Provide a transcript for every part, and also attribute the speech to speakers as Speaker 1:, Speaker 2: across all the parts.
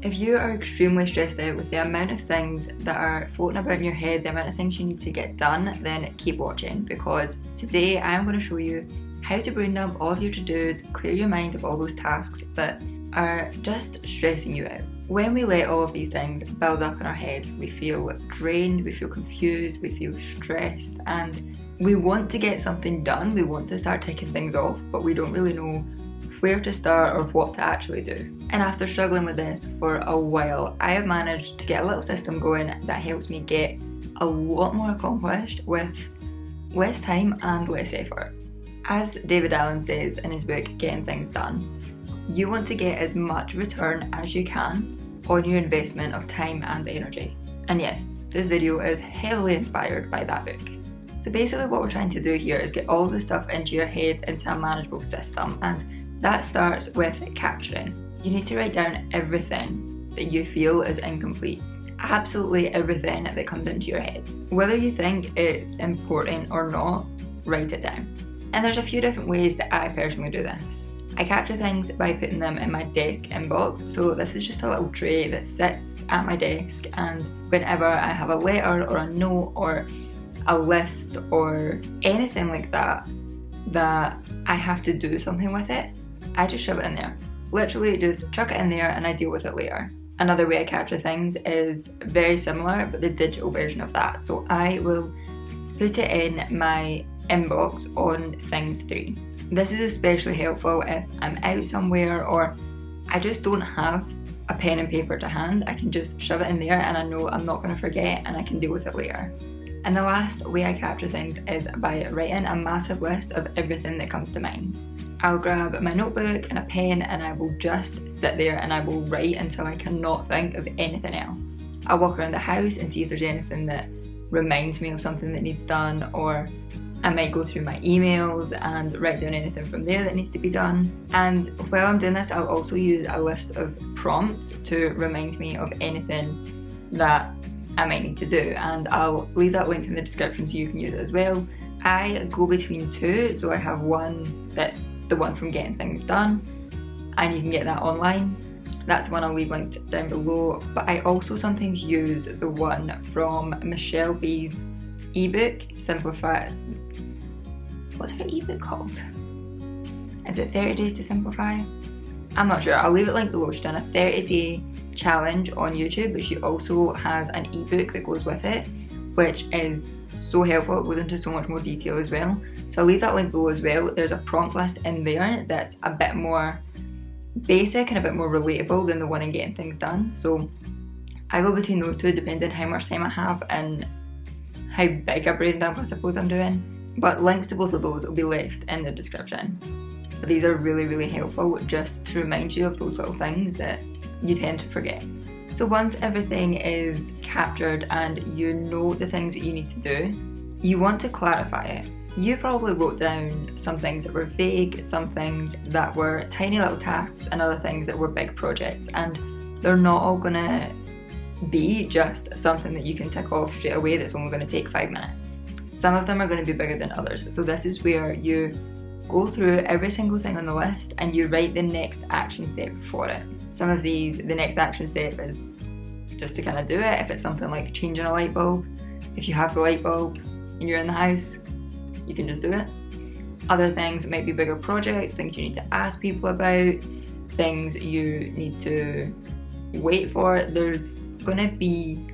Speaker 1: If you are extremely stressed out with the amount of things that are floating about in your head, the amount of things you need to get done, then keep watching, because today I am going to show you how to brain dump all of your to-dos, clear your mind of all those tasks that are just stressing you out. When we let all of these things build up in our heads, we feel drained, we feel confused, we feel stressed, and we want to get something done, we want to start taking things off, but we don't really know where to start or what to actually do. And after struggling with this for a while, I have managed to get a little system going that helps me get a lot more accomplished with less time and less effort. As David Allen says in his book, Getting Things Done, you want to get as much return as you can on your investment of time and energy. And yes, this video is heavily inspired by that book. So basically what we're trying to do here is get all of the stuff into your head into a manageable system, and that starts with capturing. You need to write down everything that you feel is incomplete. Absolutely everything that comes into your head. Whether you think it's important or not, write it down. And there's a few different ways that I personally do this. I capture things by putting them in my desk inbox. So this is just a little tray that sits at my desk, and whenever I have a letter or a note or a list or anything like that I have to do something with it, I just shove it in there. Literally just chuck it in there and I deal with it later. Another way I capture things is very similar, but the digital version of that. So I will put it in my inbox on things 3. This is especially helpful if I'm out somewhere or I just don't have a pen and paper to hand. I can just shove it in there and I know I'm not going to forget and I can deal with it later. And the last way I capture things is by writing a massive list of everything that comes to mind. I'll grab my notebook and a pen and I will just sit there and I will write until I cannot think of anything else. I'll walk around the house and see if there's anything that reminds me of something that needs done, or I might go through my emails and write down anything from there that needs to be done. And while I'm doing this, I'll also use a list of prompts to remind me of anything that I might need to do, and I'll leave that link in the description so you can use it as well. I go between 2, so I have one that's the one from Getting Things Done, and you can get that online. That's the one I'll leave linked down below, but I also sometimes use the one from Michelle B's ebook, Simplify. What's her ebook called? Is it 30 Days to Simplify? I'm not sure. I'll leave it linked below. She's done a 30-day challenge on YouTube, but she also has an ebook that goes with it, which is so helpful. It goes into so much more detail as well. So I'll leave that link below as well. There's a prompt list in there that's a bit more basic and a bit more relatable than the one in Getting Things Done. So I go between those 2 depending how much time I have and how big a brain dump I suppose I'm doing. But links to both of those will be left in the description. But these are really, really helpful just to remind you of those little things that you tend to forget. So once everything is captured and you know the things that you need to do, you want to clarify it. You probably wrote down some things that were vague, some things that were tiny little tasks, and other things that were big projects, and they're not all gonna be just something that you can tick off straight away that's only gonna take 5 minutes. Some of them are gonna be bigger than others. So this is where you go through every single thing on the list and you write the next action step for it. Some of these, the next action step is just to kind of do it. If it's something like changing a light bulb, if you have the light bulb and you're in the house, you can just do it. Other things might be bigger projects, things you need to ask people about, things you need to wait for. There's gonna be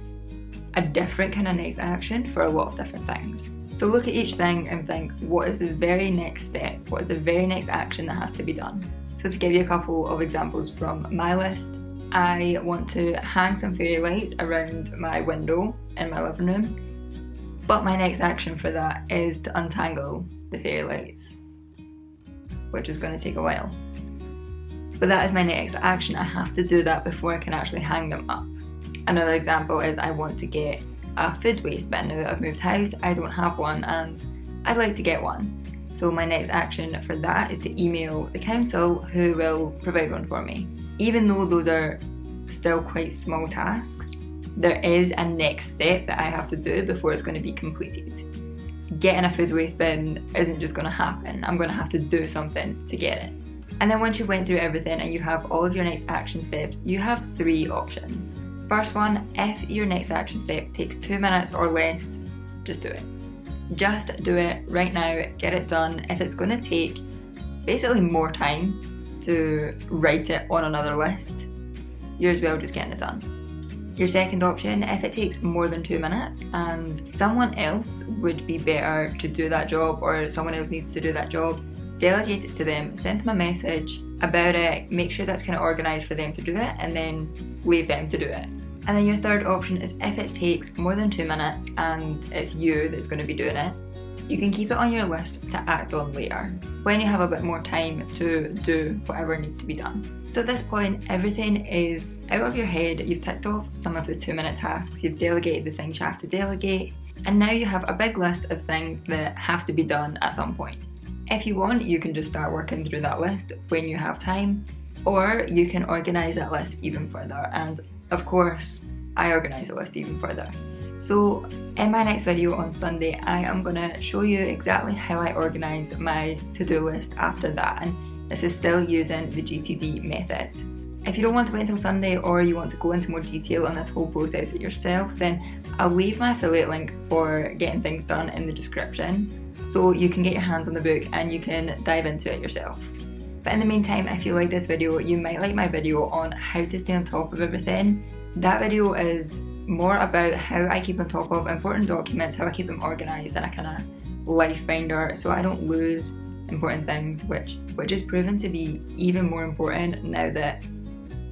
Speaker 1: a different kind of next action for a lot of different things. So look at each thing and think, what is the very next step? What is the very next action that has to be done? So to give you a couple of examples from my list, I want to hang some fairy lights around my window in my living room. But my next action for that is to untangle the fairy lights, which is going to take a while. But that is my next action. I have to do that before I can actually hang them up. Another example is I want to get a food waste bin. Now that I've moved house, I don't have one and I'd like to get one. So my next action for that is to email the council who will provide one for me. Even though those are still quite small tasks, there is a next step that I have to do before it's going to be completed. Getting a food waste bin isn't just going to happen. I'm going to have to do something to get it. And then once you went through everything and you have all of your next action steps, you have 3 options. First one, if your next action step takes 2 minutes or less, just do it. Just do it right now, get it done. If it's going to take basically more time to write it on another list, you're as well just getting it done. Your second option, if it takes more than 2 minutes and someone else would be better to do that job, or someone else needs to do that job, delegate it to them, send them a message about it, make sure that's kind of organised for them to do it, and then leave them to do it. And then your third option is if it takes more than 2 minutes and it's you that's going to be doing it, you can keep it on your list to act on later, when you have a bit more time to do whatever needs to be done. So at this point, everything is out of your head, you've ticked off some of the 2-minute tasks, you've delegated the things you have to delegate, and now you have a big list of things that have to be done at some point. If you want, you can just start working through that list when you have time, or you can organise that list even further. And of course, I organise the list even further. So in my next video on Sunday, I am going to show you exactly how I organise my to-do list after that, and this is still using the GTD method. If you don't want to wait until Sunday, or you want to go into more detail on this whole process yourself, then I'll leave my affiliate link for getting things done in the description, so you can get your hands on the book and you can dive into it yourself. But in the meantime, if you like this video, you might like my video on how to stay on top of everything. That video is more about how I keep on top of important documents, how I keep them organised, and a kind of life binder so I don't lose important things, which is proven to be even more important now that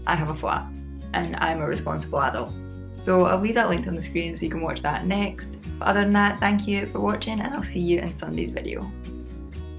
Speaker 1: I have a flat and I'm a responsible adult. So I'll leave that link on the screen so you can watch that next. But other than that, thank you for watching, and I'll see you in Sunday's video.